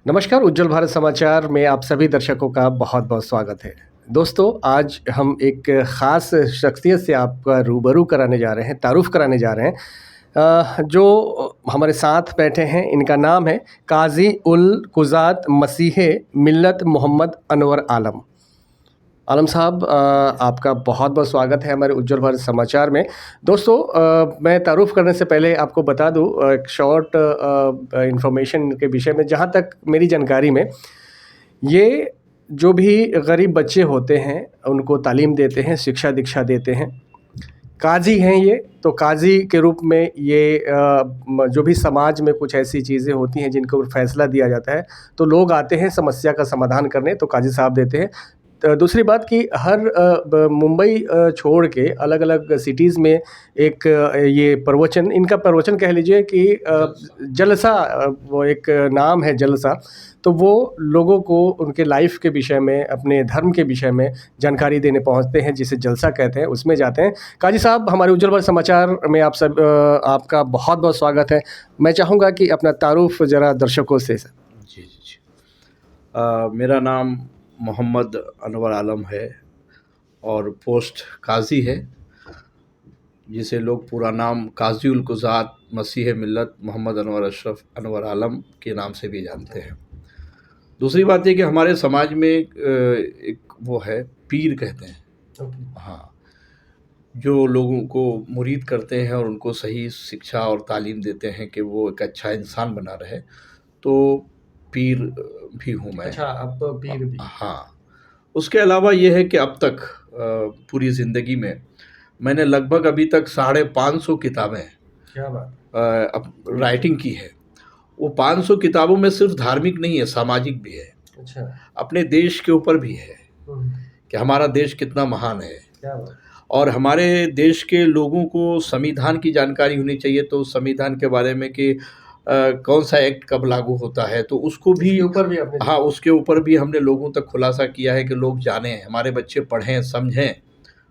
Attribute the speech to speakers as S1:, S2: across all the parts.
S1: नमस्कार, उज्जवल भारत समाचार में आप सभी दर्शकों का बहुत-बहुत स्वागत है। दोस्तों, आज हम एक ख़ास शख्सियत से आपका रूबरू कराने जा रहे हैं, तारुफ़ कराने जा रहे हैं। जो हमारे साथ बैठे हैं, इनका नाम है काज़ी उल कुज़ात मसीहे मिल्लत मोहम्मद अनवर आलम। आलम साहब, आपका बहुत-बहुत स्वागत है हमारे उज्जवल भारत समाचार में। दोस्तों, मैं तारुफ़ करने से पहले आपको बता दूँ एक शॉर्ट इन्फॉर्मेशन के विषय में, जहाँ तक मेरी जानकारी में, ये जो भी गरीब बच्चे होते हैं, उनको तालीम देते हैं, शिक्षा-दीक्षा देते हैं। काज़ी हैं ये, तो काज़ी के रूप में ये जो भी समाज में कुछ ऐसी चीज़ें होती हैं जिनके ऊपर फ़ैसला दिया जाता है, तो लोग आते हैं समस्या का समाधान करने, तो काज़ी साहब देते हैं। दूसरी बात कि हर मुंबई छोड़ के अलग-अलग सिटीज़ में एक ये प्रवचन, इनका प्रवचन कह लीजिए कि जलसा, वो एक नाम है जलसा, तो वो लोगों को उनके लाइफ़ के विषय में, अपने धर्म के विषय में जानकारी देने पहुँचते हैं, जिसे जलसा कहते हैं, उसमें जाते हैं। काज़ी साहब, हमारे उज्जवल भारत समाचार में आपका बहुत-बहुत स्वागत है। मैं चाहूँगा कि अपना तारुफ़ ज़रा दर्शकों से
S2: जी, जी, जी। मेरा नाम मोहम्मद अनवर आलम है और पोस्ट काज़ी है, जिसे लोग पूरा नाम काज़ी उल कुज़ात मसीह मिल्लत मोहम्मद अनवर अशरफ अनवर आलम के नाम से भी जानते हैं। दूसरी बात ये कि हमारे समाज में एक वो है, पीर कहते हैं। हाँ, जो लोगों को मुरीद करते हैं और उनको सही शिक्षा और तालीम देते हैं कि वो एक अच्छा इंसान बना रहे, तो पीर भी हूँ मैं।
S1: अच्छा, आप पीर भी।
S2: हाँ, उसके अलावा ये है कि अब तक पूरी ज़िंदगी में मैंने लगभग अभी तक 550 किताबें
S1: क्या बात!
S2: अब राइटिंग की है। वो 500 किताबों में सिर्फ धार्मिक नहीं है, सामाजिक भी है,
S1: अच्छा।
S2: अपने देश के ऊपर भी है
S1: हुँ,
S2: कि हमारा देश कितना महान है
S1: क्या बात!
S2: और हमारे देश के लोगों को संविधान की जानकारी होनी चाहिए, तो संविधान के बारे में कि कौन-सा एक्ट कब लागू होता है, तो उसको भी
S1: इसके ऊपर भी आपने
S2: हाँ, उसके ऊपर भी हमने लोगों तक खुलासा किया है कि लोग जानें, हमारे बच्चे पढ़ें, समझें।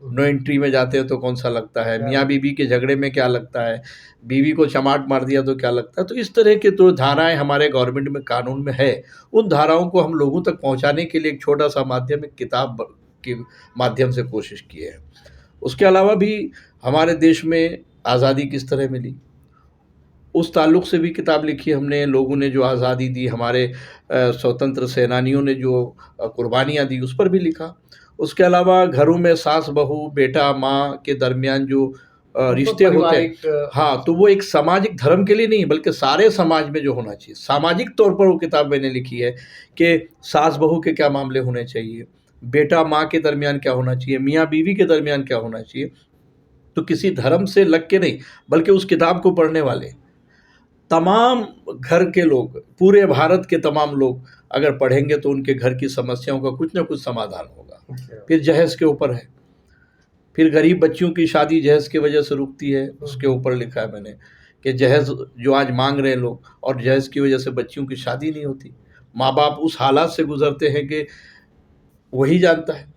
S2: नो एंट्री में जाते हैं तो कौन-सा लगता है,
S1: क्या
S2: मियाँ-बीवी के झगड़े में क्या लगता है, बीवी को चमाट मार दिया तो क्या लगता है। तो इस तरह के जो धाराएँ हमारे गवर्नमेंट में, कानून में है, उन धाराओं को हम लोगों तक पहुँचाने के लिए एक छोटा-सा माध्यम, एक किताब के माध्यम से कोशिश की है। उसके अलावा भी हमारे देश में आज़ादी किस तरह मिली, उस ताल्लुक़ से भी किताब लिखी हमने। लोगों ने जो आज़ादी दी, हमारे स्वतंत्र सेनानियों ने जो कुर्बानियाँ दी, उस पर भी लिखा। उसके अलावा घरों में सास-बहू, बेटा-माँ के दरमियान जो रिश्ते होते हैं, हाँ, तो वो एक सामाजिक धर्म के लिए नहीं, बल्कि सारे समाज में जो होना चाहिए, सामाजिक तौर पर वो किताब मैंने लिखी है कि सास-बहू के क्या मामले होने चाहिए, बेटा-माँ के दरमियान क्या होना चाहिए, मियाँ-बीवी के दरमियान क्या होना चाहिए। तो किसी धर्म से लग के नहीं, बल्कि उस किताब को पढ़ने वाले तमाम घर के लोग, पूरे भारत के तमाम लोग अगर पढ़ेंगे तो उनके घर की समस्याओं का कुछ ना कुछ समाधान होगा। फिर जहेज़ के ऊपर है, फिर गरीब बच्चियों की शादी जहेज़ की वजह से रुकती है, उसके ऊपर लिखा है मैंने कि जहेज़ जो आज मांग रहे हैं लोग, और जहेज़ की वजह से बच्चियों की शादी नहीं होती। माँ-बाप उस हालात से गुज़रते हैं कि वही जानता है।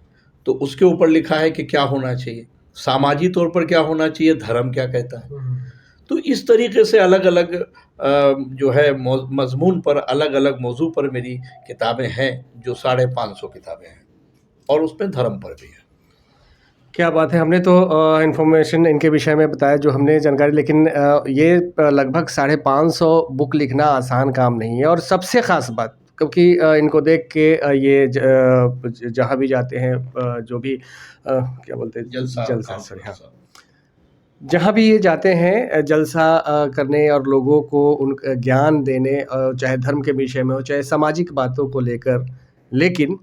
S2: तो उसके ऊपर लिखा है कि क्या होना चाहिए, सामाजिक तौर पर क्या होना चाहिए, धर्म क्या कहता है। तो इस तरीके से अलग-अलग जो है मज़मून पर, अलग-अलग मौज़ू पर मेरी किताबें हैं, जो 550 किताबें हैं, और उसमें धर्म पर भी है।
S1: क्या बात है! हमने तो इन्फॉर्मेशन इनके विषय में बताया जो हमने जानकारी, लेकिन ये लगभग 550 बुक लिखना आसान काम नहीं है। और सबसे ख़ास बात, क्योंकि इनको देख के ये जहाँ भी जाते हैं, जो भी क्या बोलते हैं, जलसा, सॉरी, हाँ, जहाँ भी ये जाते हैं जलसा करने और लोगों को ज्ञान देने, चाहे धर्म के विषय में हो, चाहे सामाजिक बातों को लेकर, लेकिन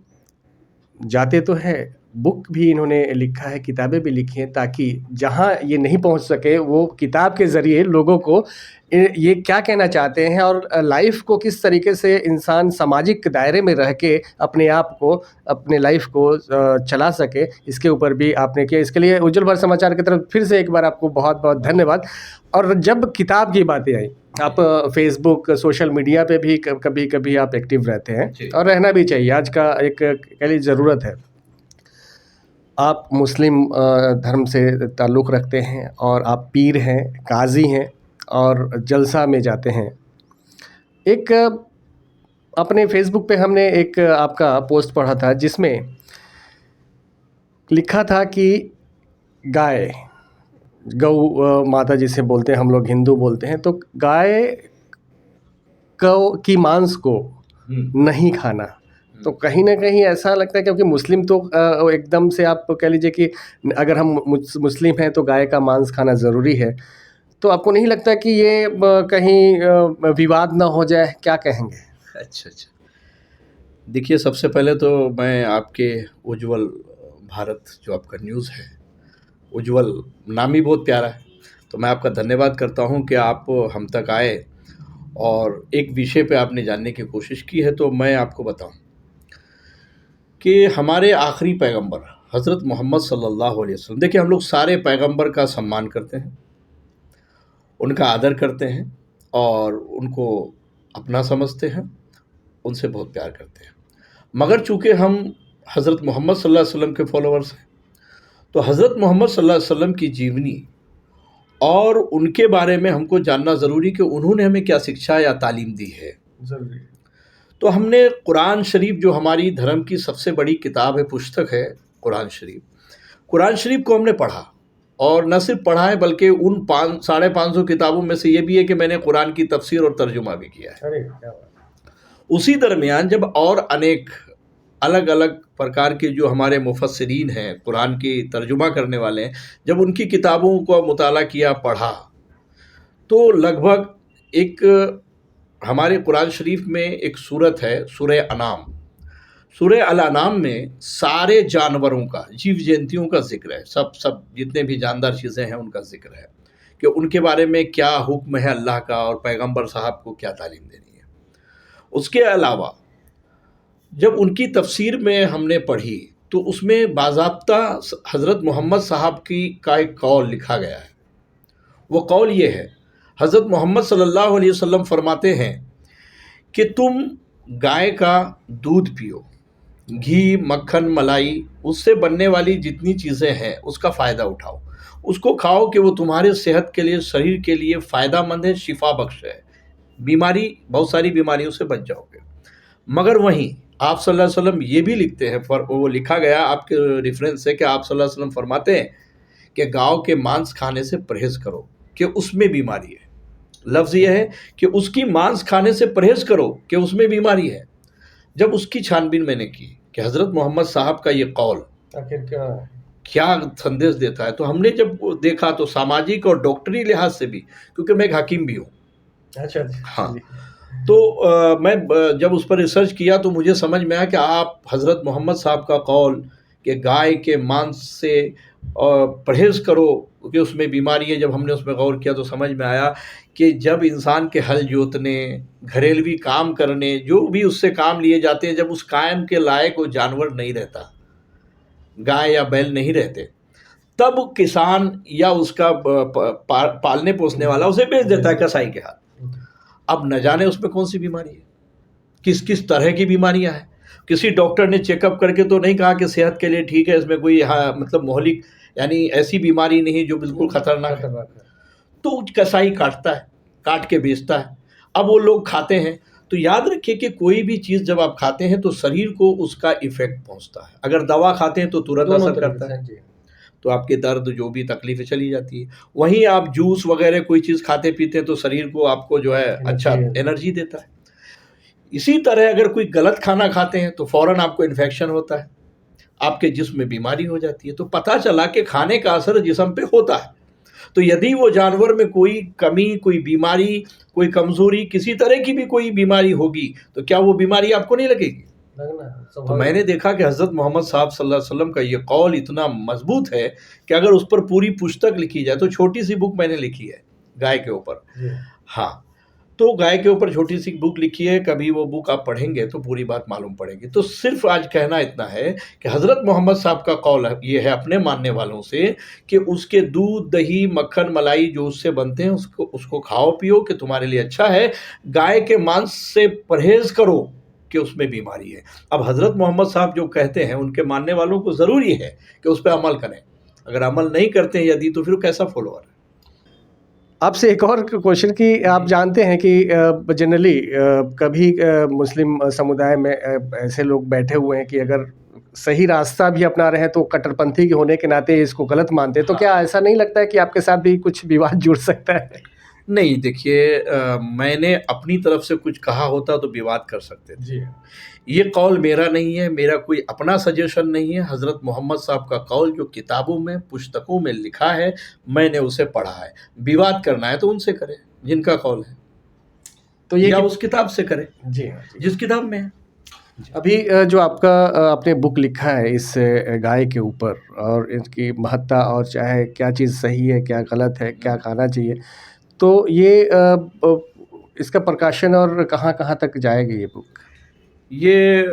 S1: जाते तो हैं, बुक भी इन्होंने लिखा है, किताबें भी लिखी हैं, ताकि जहाँ ये नहीं पहुँच सके, वो किताब के ज़रिए लोगों को ये क्या कहना चाहते हैं और लाइफ़ को किस तरीके से इंसान सामाजिक दायरे में रह के अपने आप को, अपने लाइफ़ को चला सके, इसके ऊपर भी आपने किया। इसके लिए उज्जवल भारत समाचार की तरफ फिर से एक बार आपको बहुत-बहुत धन्यवाद। और जब किताब की बातें आई, आप फ़ेसबुक, सोशल मीडिया पे भी कभी-कभी आप एक्टिव रहते हैं, और रहना भी चाहिए, आज का एक कह लीजिए ज़रूरत है। आप मुस्लिम धर्म से ताल्लुक़ रखते हैं और आप पीर हैं, काज़ी हैं और जलसा में जाते हैं। एक अपने फेसबुक पे हमने एक आपका पोस्ट पढ़ा था जिसमें लिखा था कि गाय गौ माता जिसे बोलते हैं, हम लोग हिंदू बोलते हैं, तो गाय की मांस को नहीं खाना। तो कहीं ना कहीं ऐसा लगता है, क्योंकि मुस्लिम तो एकदम से आप कह लीजिए कि अगर हम मुस्लिम हैं तो गाय का मांस खाना ज़रूरी है। तो आपको नहीं लगता कि ये कहीं विवाद ना हो जाए? क्या कहेंगे?
S2: अच्छा, अच्छा। देखिए, सबसे पहले तो मैं आपके उज्ज्वल भारत जो आपका न्यूज़ है, उज्ज्वल नाम ही बहुत प्यारा है, तो मैं आपका धन्यवाद करता हूँ कि आप हम तक आए और एक विषय पे आपने जानने की कोशिश की है। तो मैं आपको बताऊँ कि हमारे आखिरी पैगंबर हज़रत मोहम्मद सल्लल्लाहु अलैहि वसल्लम, देखिए हम लोग सारे पैगंबर का सम्मान करते हैं, उनका आदर करते हैं और उनको अपना समझते हैं, उनसे बहुत प्यार करते हैं। मगर चूँकि हम हज़रत मोहम्मद सल्लल्लाहु अलैहि वसल्लम के फॉलोअर्स हैं, तो हज़रत मोहम्मद सल्लल्लाहु अलैहि वसल्लम की जीवनी और उनके बारे में हमको जानना ज़रूरी कि उन्होंने हमें क्या शिक्षा या तालीम दी है।
S1: ज़रूरी।
S2: तो हमने कुरान शरीफ, जो हमारी धर्म की सबसे बड़ी किताब है, पुस्तक है कुरान शरीफ, कुरान शरीफ को हमने पढ़ा और न सिर्फ पढ़ा है बल्कि उन 500-550 किताबों में से ये भी है कि मैंने कुरान की तफसीर और तर्जुमा भी किया है।
S1: अरे क्या बात!
S2: उसी दरमियान जब और अनेक अलग अलग प्रकार के जो हमारे मुफस्सिरीन हैं, कुरान की तर्जुमा करने वाले हैं, जब उनकी किताबों को मुताला किया, पढ़ा, तो लगभग एक हमारे कुरान शरीफ में एक सूरत है, सूरह अनाम। सूरह अल अनाम में सारे जानवरों का, जीव जंतुओं का ज़िक्र है, सब सब जितने भी जानदार चीज़ें हैं उनका ज़िक्र है कि उनके बारे में क्या हुक्म है अल्लाह का और पैगंबर साहब को क्या तालीम देनी है। उसके अलावा जब उनकी तफसीर में हमने पढ़ी तो उसमें बाज़ाब्ता हज़रत मोहम्मद साहब का एक कौल लिखा गया है। वो कौल ये है, हज़रत मोहम्मद सल्लल्लाहु अलैहि वसल्लम फरमाते हैं कि तुम गाय का दूध पियो, घी, मक्खन, मलाई, उससे बनने वाली जितनी चीज़ें हैं उसका फ़ायदा उठाओ, उसको खाओ कि वो तुम्हारे सेहत के लिए, शरीर के लिए फ़ायदेमंद है, शिफा बख्श है, बीमारी, बहुत सारी बीमारियों से बच जाओगे। मगर वहीं आप सल्लल्लाहु अलैहि वसल्लम ये भी लिखते हैं, वो लिखा गया आपके रेफरेंस से, कि आप सल्लल्लाहु अलैहि वसल्लम फरमाते हैं कि गाँव के मांस खाने से परहेज़ करो कि उसमें बीमारी है। लफ्ज़ ये है कि उसकी मांस खाने से परहेज़ करो कि उसमें बीमारी है। जब उसकी छानबीन मैंने की कि हज़रत मोहम्मद साहब का ये कौल
S1: आखिर
S2: क्या संदेश देता है, तो हमने जब देखा तो सामाजिक और डॉक्टरी लिहाज से भी, क्योंकि मैं एक हकीम भी हूँ।
S1: अच्छा,
S2: हाँ, तो मैं जब उस पर रिसर्च किया तो मुझे समझ में आया कि आप हज़रत मोहम्मद साहब का कौल कि गाय के मांस से परहेज़ करो क्योंकि उसमें बीमारी है, जब हमने उसमें गौर किया तो समझ में आया कि जब इंसान के हल जोतने, घरेलवी काम करने, जो भी उससे काम लिए जाते हैं, जब उस काम के लायक वो जानवर नहीं रहता, गाय या बैल नहीं रहते, तब किसान या उसका पालने पोसने वाला उसे बेच देता है कसाई के हाथ। अब न जाने उसमें कौन सी बीमारी है, किस किस तरह की बीमारियां हैं। किसी डॉक्टर ने चेकअप करके तो नहीं कहा कि सेहत के लिए ठीक है, इसमें कोई मतलब मोहलिक यानी ऐसी बीमारी नहीं जो बिल्कुल खतरनाक है। तो कसाई काटता है, काट के बेचता है, अब वो लोग खाते हैं। तो याद रखिए कि कोई भी चीज़ जब आप खाते हैं तो शरीर को उसका इफेक्ट पहुंचता है। अगर दवा खाते हैं तो तुरंत असर करता है, तो आपके दर्द जो भी तकलीफ़ें चली जाती है। वहीं आप जूस वगैरह कोई चीज़ खाते पीते हैं तो शरीर को आपको जो है अच्छा एनर्जी देता है। इसी तरह अगर कोई गलत खाना खाते हैं तो फ़ौरन आपको इन्फेक्शन होता है, आपके जिस्म में बीमारी हो जाती है। तो पता चला कि खाने का असर जिस्म पे होता है। तो यदि वो जानवर में कोई कमी, कोई बीमारी, कोई कमज़ोरी, किसी तरह की भी कोई बीमारी होगी तो क्या वो बीमारी आपको नहीं लगेगी? तो मैंने देखा कि हज़रत मोहम्मद साहब सल्लल्लाहु अलैहि वसल्लम का ये कौल इतना मजबूत है कि अगर उस पर पूरी पुस्तक लिखी जाए, तो छोटी सी बुक मैंने लिखी है गाय के ऊपर। हाँ, तो गाय के ऊपर छोटी सी बुक लिखी है, कभी वो बुक आप पढ़ेंगे तो पूरी बात मालूम पड़ेगी। तो सिर्फ आज कहना इतना है कि हज़रत मोहम्मद साहब का कौल ये है अपने मानने वालों से कि उसके दूध, दही, मक्खन, मलाई जो उससे बनते हैं उसको खाओ पियो कि तुम्हारे लिए अच्छा है। गाय के मांस से परहेज़ करो कि उसमें बीमारी है। अब हज़रत मोहम्मद साहब जो कहते हैं उनके मानने वालों को ज़रूरी है कि उस पर अमल करें। अगर अमल नहीं करते हैं यदि, तो फिर कैसा फॉलोअर है?
S1: आपसे एक और क्वेश्चन कि आप जानते हैं कि जनरली कभी मुस्लिम समुदाय में ऐसे लोग बैठे हुए हैं कि अगर सही रास्ता भी अपना रहे हैं तो कट्टरपंथी के होने के नाते इसको गलत मानते हैं, तो क्या
S2: हाँ।
S1: ऐसा नहीं लगता है कि आपके साथ भी कुछ विवाद जुड़ सकता है?
S2: नहीं देखिए, मैंने अपनी तरफ से कुछ कहा होता तो विवाद कर सकते थे।
S1: जी।
S2: ये कौल मेरा नहीं है, मेरा कोई अपना सजेशन नहीं है, हज़रत मोहम्मद साहब का कौल जो किताबों में, पुस्तकों में लिखा है, मैंने उसे पढ़ा है। विवाद करना है तो उनसे करें, जिनका कौल है,
S1: तो ये
S2: या
S1: कि
S2: उस किताब से करें,
S1: जी हाँ, जी।
S2: जिस किताब में है।
S1: अभी जो आपका आपने बुक लिखा है इस गाय के ऊपर और इसकी महत्ता और चाहे क्या चीज़ सही है, क्या गलत है, क्या खाना चाहिए। तो ये इसका प्रकाशन और कहाँ-कहाँ तक जाएगी ये बुक?
S2: ये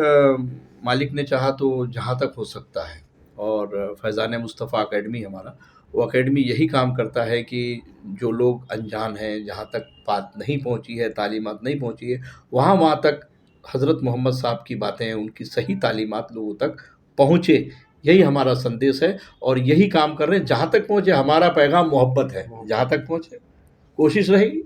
S2: मालिक ने चाहा तो जहाँ तक हो सकता है, और फैज़ान मुस्तफ़ा अकेडमी हमारा, वो अकेडमी यही काम करता है कि जो लोग अनजान हैं, जहाँ तक बात नहीं पहुँची है, तालीमात नहीं पहुँची है, वहाँ तक हज़रत मोहम्मद साहब की बातें, उनकी सही तालीमात लोगों तक पहुँचे। यही हमारा संदेश है और यही काम कर रहे हैं। जहाँ तक पहुँचे, हमारा पैगाम मोहब्बत है, जहाँ तक पहुँचे, कोशिश रहेगी।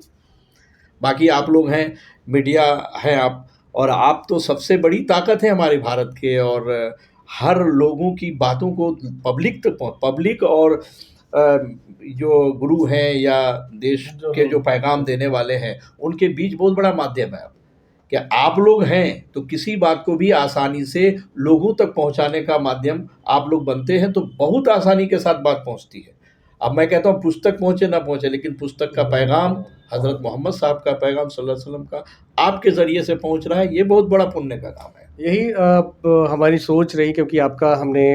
S2: बाकी आप लोग हैं, मीडिया है आप, और आप तो सबसे बड़ी ताकत है हमारे भारत के, और हर लोगों की बातों को पब्लिक और जो गुरु हैं या देश के जो पैगाम देने वाले हैं, उनके बीच बहुत बड़ा माध्यम है आप। कि आप लोग हैं तो किसी बात को भी आसानी से लोगों तक पहुंचाने का माध्यम आप लोग बनते हैं, तो बहुत आसानी के साथ बात पहुंचती है। अब मैं कहता हूँ पुस्तक पहुंचे ना पहुंचे, लेकिन पुस्तक का पैगाम, हज़रत मोहम्मद साहब का पैगाम सल्लल्लाहु अलैहि वसल्लम का आपके ज़रिए से पहुंच रहा है, ये बहुत बड़ा पुण्य का काम है।
S1: यही हमारी सोच रही, क्योंकि आपका हमने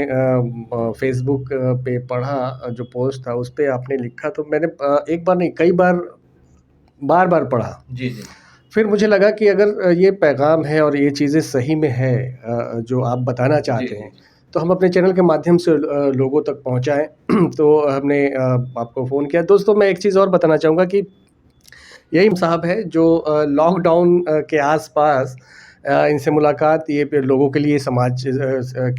S1: फ़ेसबुक पे पढ़ा जो पोस्ट था उस पे आपने लिखा, तो मैंने एक बार नहीं कई बार पढ़ा।
S2: जी, जी।
S1: फिर मुझे लगा कि अगर ये पैगाम है और ये चीज़ें सही में है जो आप बताना
S2: जी,
S1: चाहते
S2: जी।
S1: हैं, तो हम अपने चैनल के माध्यम से लोगों तक पहुँचाएँ। तो हमने आपको फ़ोन किया। दोस्तों, मैं एक चीज़ और बताना चाहूँगा कि यही साहब है जो लॉकडाउन के आस-पास इनसे मुलाकात, ये पे लोगों के लिए, समाज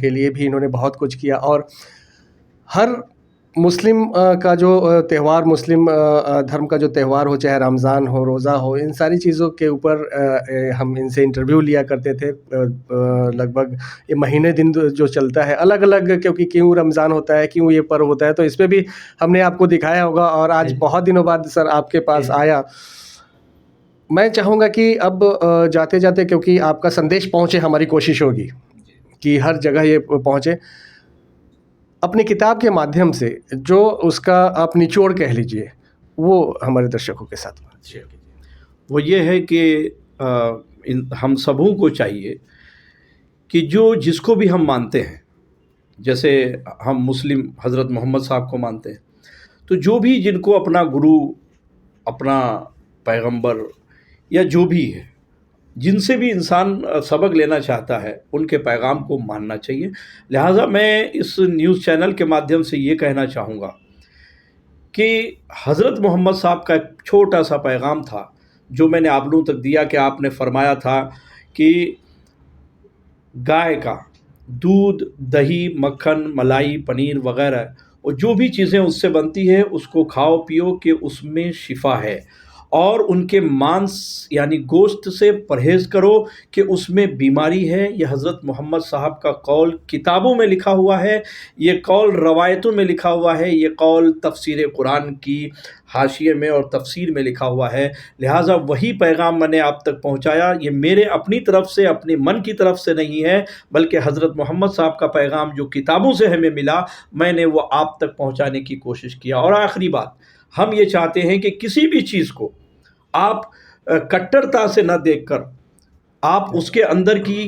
S1: के लिए भी इन्होंने बहुत कुछ किया। और हर मुस्लिम का जो त्योहार, मुस्लिम धर्म का जो त्योहार हो, चाहे रमज़ान हो, रोज़ा हो, इन सारी चीज़ों के ऊपर हम इनसे इंटरव्यू लिया करते थे। लगभग ये महीने दिन जो चलता है अलग-अलग, क्योंकि क्यों रमज़ान होता है, क्यों ये पर्व होता है, तो इस पे भी हमने आपको दिखाया होगा। और आज
S2: जी,
S1: बहुत दिनों बाद सर आपके पास
S2: जी।
S1: आया। मैं चाहूँगा कि अब जाते-जाते, क्योंकि आपका संदेश पहुँचे, हमारी कोशिश होगी कि हर जगह ये पहुँचे। अपनी किताब के माध्यम से जो उसका आप निचोड़ कह लीजिए, वो हमारे दर्शकों के साथ शेयर कीजिए।
S2: वो ये है कि हम सबों को चाहिए कि जो जिसको भी हम मानते हैं, जैसे हम मुस्लिम हज़रत मोहम्मद साहब को मानते हैं, तो जो भी जिनको अपना गुरु, अपना पैगंबर या जो भी है, जिनसे भी इंसान सबक लेना चाहता है, उनके पैगाम को मानना चाहिए। लिहाजा मैं इस न्यूज़ चैनल के माध्यम से ये कहना चाहूँगा कि हज़रत मोहम्मद साहब का एक छोटा-सा पैगाम था, जो मैंने आप लोगों तक दिया, कि आपने फ़रमाया था कि गाय का दूध, दही, मक्खन, मलाई, पनीर वग़ैरह, और जो भी चीज़ें उससे बनती है, उसको खाओ पियो कि उसमें शिफ़ा है, और उनके मांस यानी गोश्त से परहेज़ करो कि उसमें बीमारी है। ये हज़रत मोहम्मद साहब का कौल किताबों में लिखा हुआ है, ये कौल रवायतों में लिखा हुआ है, ये कौल तफ़सीर कुरान की हाशिये में और तफ़सीर में लिखा हुआ है। लिहाजा वही पैगाम मैंने आप तक पहुँचाया। ये मेरे अपनी तरफ से, अपने मन की तरफ से नहीं है, बल्कि हज़रत मोहम्मद साहब का पैगाम जो किताबों से हमें मिला, मैंने वो आप तक पहुँचाने की कोशिश किया। और आखिरी बात, हम ये चाहते हैं कि किसी भी चीज़ को आप कट्टरता से न देखकर, आप उसके अंदर की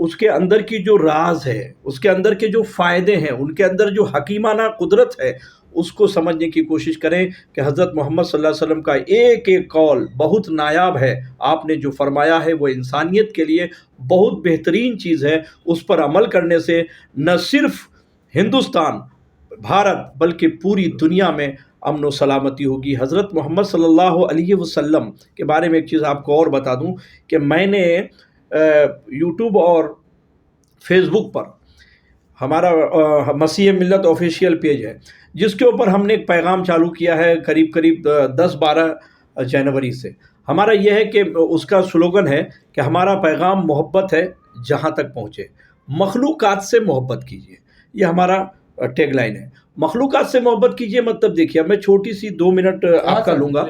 S2: उसके अंदर की जो राज है, उसके अंदर के जो फ़ायदे हैं, उनके अंदर जो हकीमाना कुदरत है, उसको समझने की कोशिश करें कि हज़रत मोहम्मद सल्लल्लाहु अलैहि वसल्लम का एक-एक कौल बहुत नायाब है। आपने जो फ़रमाया है वो इंसानियत के लिए बहुत बेहतरीन चीज़ है। उस पर अमल करने से न सिर्फ़ हिंदुस्तान, भारत, बल्कि पूरी दुनिया में अमन व सलामती होगी। हज़रत मोहम्मद सल्लल्लाहु अलैहि वसल्लम के बारे में एक चीज़ आपको और बता दूं कि मैंने यूट्यूब और फेसबुक पर हमारा मसीह मिल्लत ऑफिशियल पेज है, जिसके ऊपर हमने एक पैगाम चालू किया है करीब करीब 10-12 जनवरी से। हमारा यह है कि उसका स्लोगन है कि हमारा पैगाम मोहब्बत है जहाँ तक पहुँचे, मखलूक़ात से मोहब्बत कीजिए। ये हमारा टैगलाइन है, मखलूक़ात से मोहब्बत कीजिए। मतलब देखिए, अब मैं छोटी सी 2 मिनट आपका लूँगा।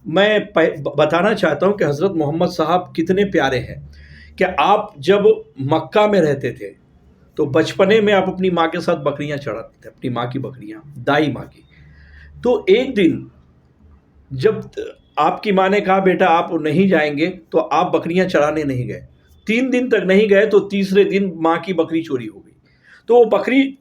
S2: मैं बताना चाहता हूँ कि हज़रत मोहम्मद साहब कितने प्यारे हैं कि आप जब मक्का में रहते थे तो बचपने में आप अपनी माँ के साथ बकरियां चढ़ाते थे, अपनी माँ की बकरियां, दाई माँ की। तो एक दिन जब आपकी माँ ने कहा बेटा आप नहीं जाएंगे, तो आप बकरियां चढ़ाने नहीं गए। 3 दिन तक नहीं गए, तो तीसरे दिन माँ की बकरी चोरी हो गई। तो वो बकरी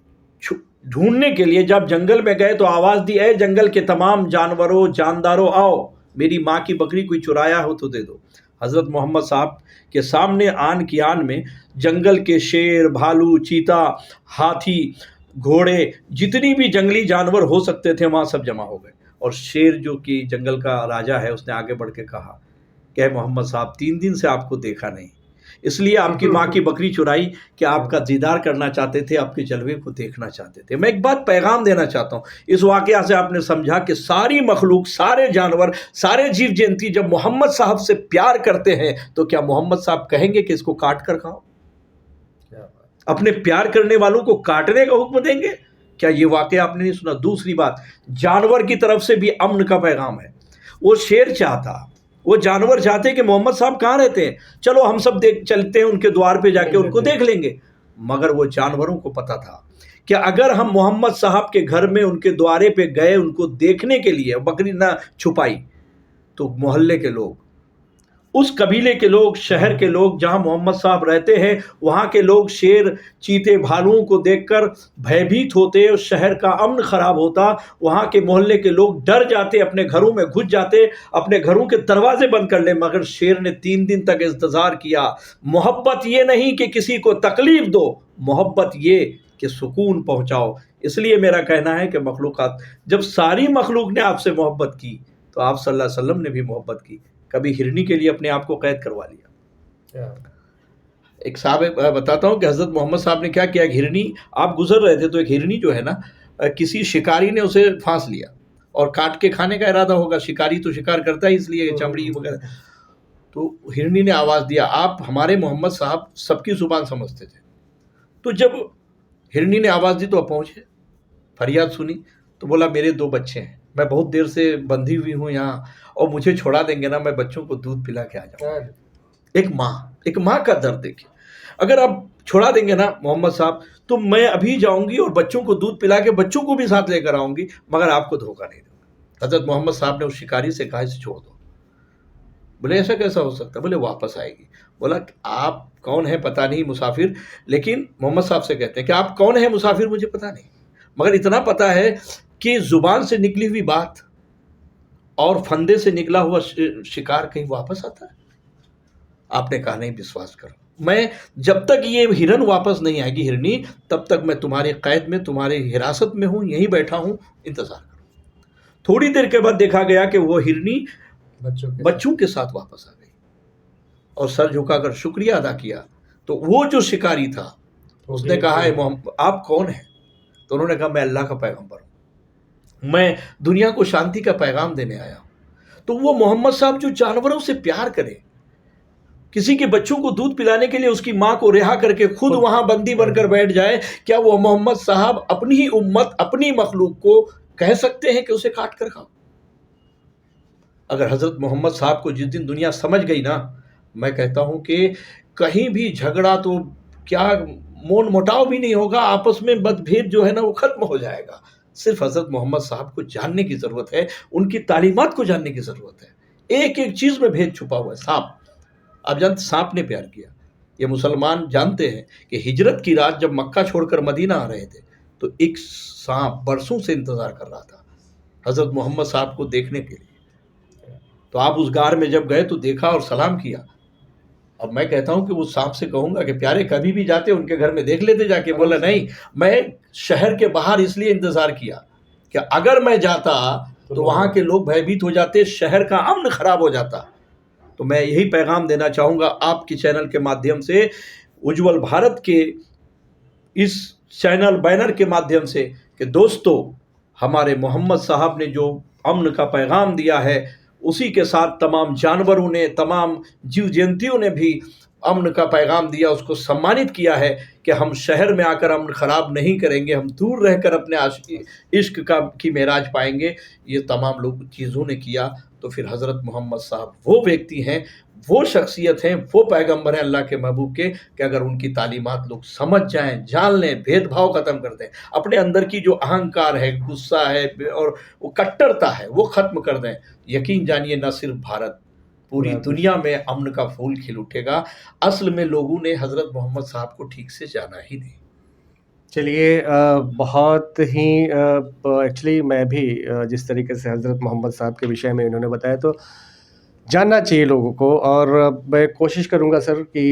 S2: ढूंढने के लिए जब जंगल में गए तो आवाज़ दी, ए जंगल के तमाम जानवरों जानदारों आओ, मेरी माँ की बकरी कोई चुराया हो तो दे दो। हज़रत मोहम्मद साहब के सामने आन की आन में जंगल के शेर, भालू, चीता, हाथी, घोड़े, जितनी भी जंगली जानवर हो सकते थे वहाँ सब जमा हो गए। और शेर जो कि जंगल का राजा है, उसने आगे बढ़ के कहा कि मोहम्मद साहब 3 दिन से आपको देखा नहीं, इसलिए आपकी माँ की बकरी चुराई कि आपका दीदार करना चाहते थे, आपके जलवे को देखना चाहते थे। मैं एक बात पैगाम देना चाहता हूँ, इस वाक़या से आपने समझा कि सारी मखलूक, सारे जानवर, सारे जीव जंतु जब मोहम्मद साहब से प्यार करते हैं तो क्या मोहम्मद साहब कहेंगे कि इसको काट कर खाओ? अपने प्यार करने वालों को काटने का हुक्म देंगे? क्या ये वाक़या आपने नहीं सुना? दूसरी बात, जानवर की तरफ से भी अमन का पैगाम है। वो शेर चाहता, वो जानवर चाहते कि मोहम्मद साहब कहाँ रहते हैं, चलो हम सब देख चलते हैं उनके द्वार पे जाके उनको देख लेंगे। मगर वो जानवरों को पता था कि अगर हम मोहम्मद साहब के घर में उनके द्वारे पे गए उनको देखने के लिए, बकरी ना छुपाई, तो मोहल्ले के लोग, उस कबीले के लोग, शहर के लोग जहां मोहम्मद साहब रहते हैं, वहां के लोग शेर, चीते, भालुओं को देखकर भयभीत होते, उस शहर का अमन खराब होता, वहां के मोहल्ले के लोग डर जाते, अपने घरों में घुस जाते, अपने घरों के दरवाजे बंद कर ले। मगर शेर ने 3 दिन तक इंतजार किया। मोहब्बत ये नहीं कि किसी को तकलीफ दो, मोहब्बत ये कि सुकून पहुंचाओ। इसलिए मेरा कहना है कि मखलूक़ात, जब सारी मखलूक ने आपसे मोहब्बत की तो आप सल्लल्लाहु अलैहि वसल्लम ने भी मोहब्बत की। कभी हिरनी के लिए अपने आप को कैद करवा लिया? एक साहब बताता हूँ कि हज़रत मोहम्मद साहब ने क्या किया। हिरनी, आप गुजर रहे थे तो एक हिरनी जो है ना, किसी शिकारी ने उसे फांस लिया और काट के खाने का इरादा होगा। शिकारी तो शिकार करता है, इसलिए चमड़ी वगैरह। तो हिरनी ने आवाज़ दिया, आप हमारे मोहम्मद साहब सबकी ज़ुबान समझते थे। तो जब हिरनी ने आवाज़ दी तो अब पहुँचे, फरियाद सुनी तो बोला मेरे 2 बच्चे हैं, मैं बहुत देर से बंधी हुई हूँ यहाँ, और मुझे छोड़ा देंगे ना, मैं बच्चों को दूध पिला के आ जाऊँ। एक माँ का दर्द देखिए। अगर आप छोड़ा देंगे ना मोहम्मद साहब, तो मैं अभी जाऊंगी और बच्चों को दूध पिला के बच्चों को भी साथ लेकर आऊंगी, मगर आपको धोखा नहीं दूंगा। हज़रत मोहम्मद साहब ने उस शिकारी से कहा इसे छोड़ दो। बोले ऐसा कैसा हो सकता है? बोले वापस आएगी। बोला आप कौन है पता नहीं, मुसाफिर, लेकिन मोहम्मद साहब से कहते हैं कि आप कौन है मुसाफिर, मुझे पता नहीं, मगर इतना पता है कि जुबान से निकली हुई बात और फंदे से निकला हुआ शिकार कहीं वापस आता है? आपने कहा नहीं, विश्वास करो, मैं जब तक ये हिरन वापस नहीं आएगी, हिरनी, तब तक मैं तुम्हारे कैद में, तुम्हारे हिरासत में हूँ, यहीं बैठा हूँ, इंतजार करो। थोड़ी देर के बाद देखा गया कि वो हिरनी बच्चों के साथ वापस आ गई और सर झुकाकर शुक्रिया अदा किया। तो वो जो शिकारी था उसने कहा है आप कौन हैं? तो उन्होंने कहा मैं अल्लाह का पैगंबर हूँ, मैं दुनिया को शांति का पैगाम देने आया हूँ। तो वो मोहम्मद साहब जो जानवरों से प्यार करे, किसी के बच्चों को दूध पिलाने के लिए उसकी माँ को रिहा करके खुद वहाँ बंदी बनकर बैठ जाए, क्या वो मोहम्मद साहब अपनी ही उम्मत, अपनी मखलूक को कह सकते हैं कि उसे काट कर खाओ? अगर हज़रत मोहम्मद साहब को जिस दिन दुनिया समझ गई ना, मैं कहता हूँ कि कहीं भी झगड़ा तो क्या, मोल मोटाव भी नहीं होगा, आपस में मतभेद जो है ना वो ख़त्म हो जाएगा। सिर्फ हज़रत मोहम्मद साहब को जानने की ज़रूरत है, उनकी तालीमात को जानने की ज़रूरत है। एक एक चीज़ में भेद छुपा हुआ है। सांप, आप जानते सांप ने प्यार किया। ये मुसलमान जानते हैं कि हिजरत की रात जब मक्का छोड़कर मदीना आ रहे थे तो एक सांप बरसों से इंतज़ार कर रहा था हज़रत मोहम्मद साहब को देखने के लिए। तो आप उस गार में जब गए तो देखा और सलाम किया। अब मैं कहता हूं कि वो सांप से कहूंगा कि प्यारे कभी भी जाते उनके घर में देख लेते जाके। बोला नहीं, मैं शहर के बाहर इसलिए इंतज़ार किया कि अगर मैं जाता तो वहाँ के लोग भयभीत हो जाते, शहर का अमन खराब हो जाता। तो मैं यही पैगाम देना चाहूँगा आपके चैनल के माध्यम से, उज्ज्वल भारत के इस चैनल बैनर के माध्यम से कि दोस्तों, हमारे मोहम्मद साहब ने जो अमन का पैगाम दिया है, उसी के साथ तमाम जानवरों ने, तमाम जीव जंतुओं ने भी अमन का पैगाम दिया, उसको सम्मानित किया है कि हम शहर में आकर अमन ख़राब नहीं करेंगे, हम दूर रहकर अपने इश्क की मेराज पाएंगे। ये तमाम लोग चीज़ों ने किया। तो फिर हज़रत मोहम्मद साहब वो व्यक्ति हैं, वो शख्सियत हैं, वो पैगंबर हैं अल्लाह के महबूब के, कि अगर उनकी तालीमात लोग समझ जाएं, जान लें, भेदभाव ख़त्म कर दें, अपने अंदर की जो अहंकार है, गुस्सा है और वो कट्टरता है, वो ख़त्म कर दें, यकीन जानिए न सिर्फ भारत, पूरी दुनिया में अमन का फूल खिल उठेगा। असल में लोगों ने हज़रत मोहम्मद साहब को ठीक से जाना ही नहीं।
S1: चलिए, बहुत ही एक्चुअली मैं भी जिस तरीके से हज़रत मोहम्मद साहब के विषय में इन्होंने बताया, तो जानना चाहिए लोगों को। और मैं कोशिश करूँगा सर कि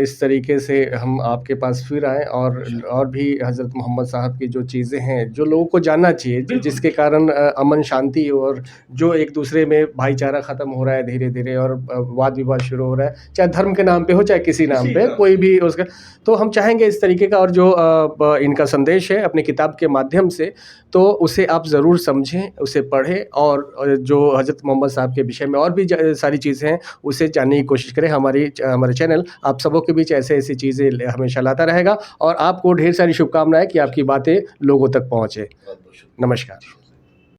S1: इस तरीके से हम आपके पास फिर आएँ और भी हज़रत मोहम्मद साहब की जो चीज़ें हैं, जो लोगों को जानना चाहिए, जिसके कारण अमन शांति और जो एक दूसरे में भाईचारा ख़त्म हो रहा है धीरे-धीरे, और वाद विवाद शुरू हो रहा है, चाहे धर्म के नाम पे हो, चाहे किसी नाम पे, कोई भी उसका। तो हम चाहेंगे इस तरीके का, और जो इनका संदेश है अपनी किताब के माध्यम से, तो उसे आप ज़रूर समझें, उसे पढ़ें, और जो हज़रत मोहम्मद साहब के विषय में और भी सारी चीज़ें हैं, उसे जानने की कोशिश करें। हमारे चैनल आप सबों के बीच ऐसी चीज़ें हमेशा लाता रहेगा, और आपको ढेर सारी शुभकामनाएँ कि आपकी बातें लोगों तक पहुँचे। नमस्कार।